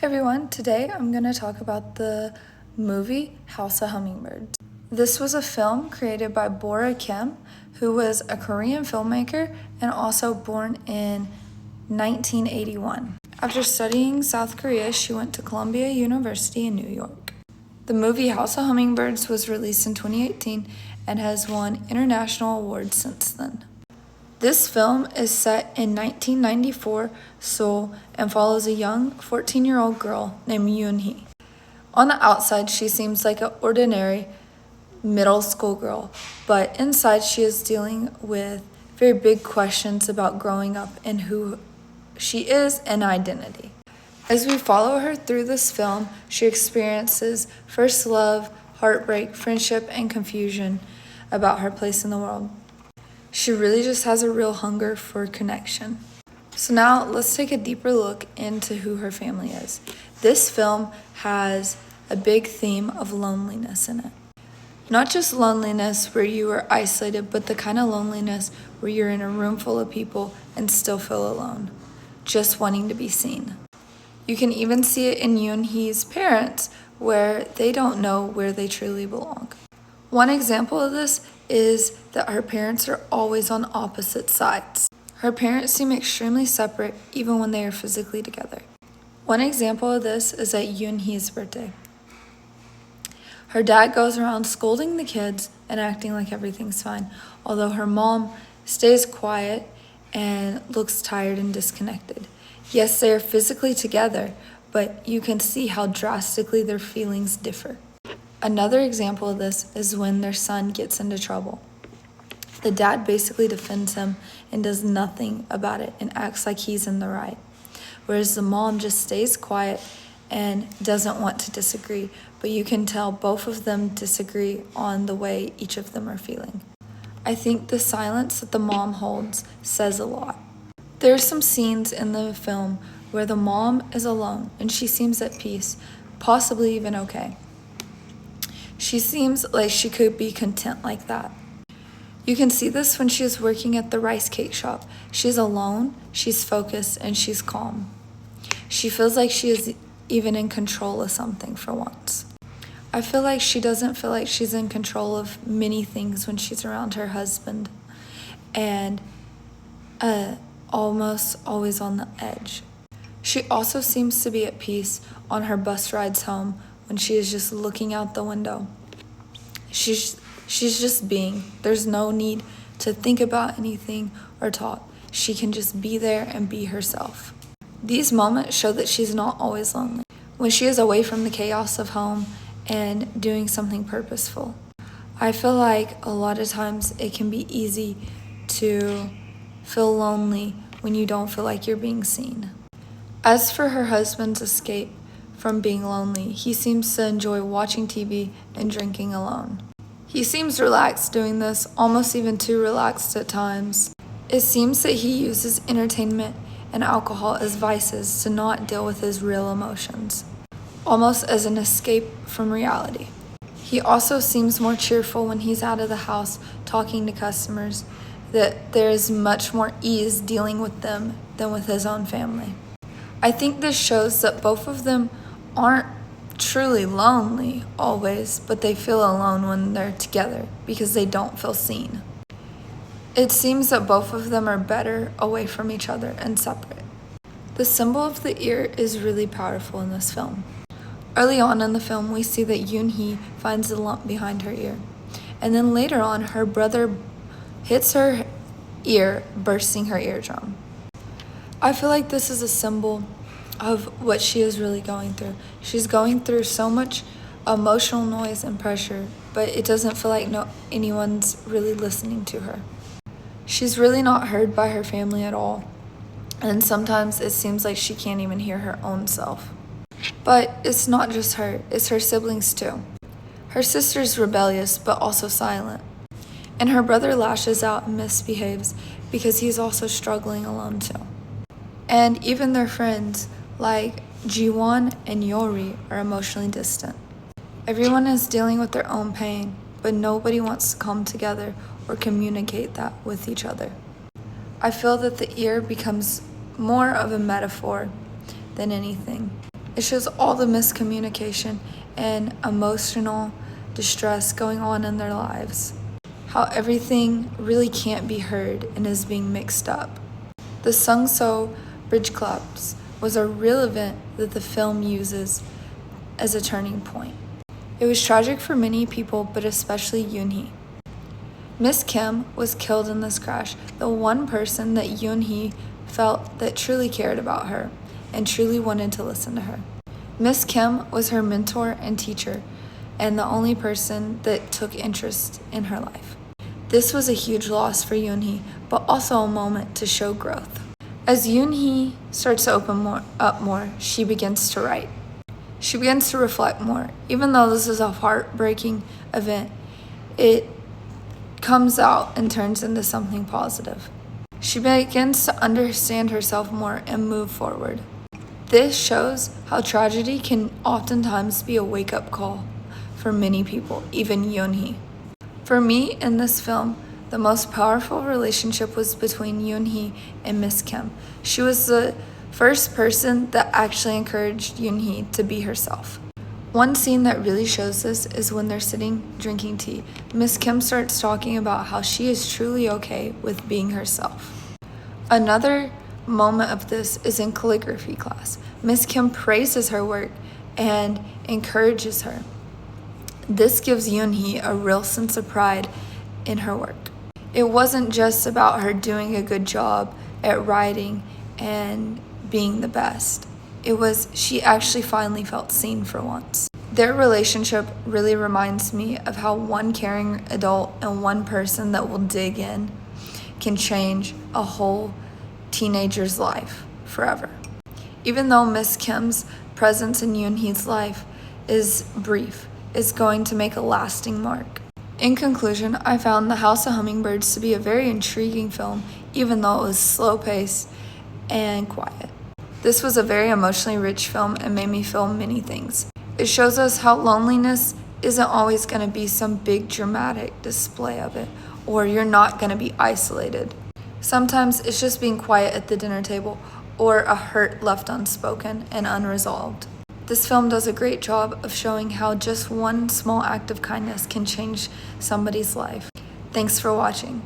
Hey everyone, today I'm going to talk about the movie House of Hummingbirds. This was a film created by Bora Kim, who was a Korean filmmaker and also born in 1981. After studying South Korea, she went to Columbia University in New York. The movie House of Hummingbirds was released in 2018 and has won international awards since then. This film is set in 1994 Seoul and follows a young 14-year-old girl named Yoon-hee. On the outside, she seems like an ordinary middle school girl, but inside she is dealing with very big questions about growing up and who she is and identity. As we follow her through this film, she experiences first love, heartbreak, friendship, and confusion about her place in the world. She really just has a real hunger for connection. So now let's take a deeper look into who her family is. This film has a big theme of loneliness in it. Not just loneliness where you are isolated, but the kind of loneliness where you're in a room full of people and still feel alone, just wanting to be seen. You can even see it in Yoon-hee's parents, where they don't know where they truly belong. One example of this is that her parents are always on opposite sides. Her parents seem extremely separate even when they are physically together. One example of this is at Yoon-hee's birthday. Her dad goes around scolding the kids and acting like everything's fine, although her mom stays quiet and looks tired and disconnected. Yes, they are physically together, but you can see how drastically their feelings differ. Another example of this is when their son gets into trouble. The dad basically defends him and does nothing about it and acts like he's in the right, whereas the mom just stays quiet and doesn't want to disagree, but you can tell both of them disagree on the way each of them are feeling. I think the silence that the mom holds says a lot. There are some scenes in the film where the mom is alone and she seems at peace, possibly even okay. She seems like she could be content like that. You can see this when she is working at the rice cake shop. She's alone, she's focused, and she's calm. She feels like she is even in control of something for once. I feel like she doesn't feel like she's in control of many things when she's around her husband and almost always on the edge. She also seems to be at peace on her bus rides home when she is just looking out the window. She's just being. There's no need to think about anything or talk. She can just be there and be herself. These moments show that she's not always lonely. When she is away from the chaos of home and doing something purposeful. I feel like a lot of times it can be easy to feel lonely when you don't feel like you're being seen. As for her husband's escape from being lonely, he seems to enjoy watching TV and drinking alone. He seems relaxed doing this, almost even too relaxed at times. It seems that he uses entertainment and alcohol as vices to not deal with his real emotions, almost as an escape from reality. He also seems more cheerful when he's out of the house talking to customers, that there is much more ease dealing with them than with his own family. I think this shows that both of them aren't truly lonely always, but they feel alone when they're together because they don't feel seen. It seems that both of them are better away from each other and separate. The symbol of the ear is really powerful in this film. Early on in the film, we see that Yoon-hee finds a lump behind her ear, and then later on, her brother hits her ear, bursting her eardrum. I feel like this is a symbol of what she is really going through. She's going through so much emotional noise and pressure, but it doesn't feel like anyone's really listening to her. She's really not heard by her family at all, and sometimes it seems like she can't even hear her own self. But it's not just her, it's her siblings too. Her sister's rebellious, but also silent. And her brother lashes out and misbehaves because he's also struggling alone too. And even their friends, like Jiwon and Yori, are emotionally distant. Everyone is dealing with their own pain, but nobody wants to come together or communicate that with each other. I feel that the ear becomes more of a metaphor than anything. It shows all the miscommunication and emotional distress going on in their lives. How everything really can't be heard and is being mixed up. The Sung-So Bridge Collapse was a real event that the film uses as a turning point. It was tragic for many people, but especially Yoon-hee. Miss Kim was killed in this crash, the one person that Yoon-hee felt that truly cared about her and truly wanted to listen to her. Miss Kim was her mentor and teacher, and the only person that took interest in her life. This was a huge loss for Yoon-hee, but also a moment to show growth. As Yoon-hee starts to open up more, she begins to write. She begins to reflect more. Even though this is a heartbreaking event, it comes out and turns into something positive. She begins to understand herself more and move forward. This shows how tragedy can oftentimes be a wake-up call for many people, even Yoon-hee. For me, in this film, the most powerful relationship was between Yoon-hee and Miss Kim. She was the first person that actually encouraged Yoon-hee to be herself. One scene that really shows this is when they're sitting drinking tea. Miss Kim starts talking about how she is truly okay with being herself. Another moment of this is in calligraphy class. Miss Kim praises her work and encourages her. This gives Yoon-hee a real sense of pride in her work. It wasn't just about her doing a good job at writing and being the best. It was she actually finally felt seen for once. Their relationship really reminds me of how one caring adult and one person that will dig in can change a whole teenager's life forever. Even though Miss Kim's presence in Yoon-hee's life is brief, it's going to make a lasting mark. In conclusion, I found The House of Hummingbirds to be a very intriguing film, even though it was slow-paced and quiet. This was a very emotionally rich film and made me feel many things. It shows us how loneliness isn't always going to be some big dramatic display of it, or you're not going to be isolated. Sometimes it's just being quiet at the dinner table, or a hurt left unspoken and unresolved. This film does a great job of showing how just one small act of kindness can change somebody's life. Thanks for watching.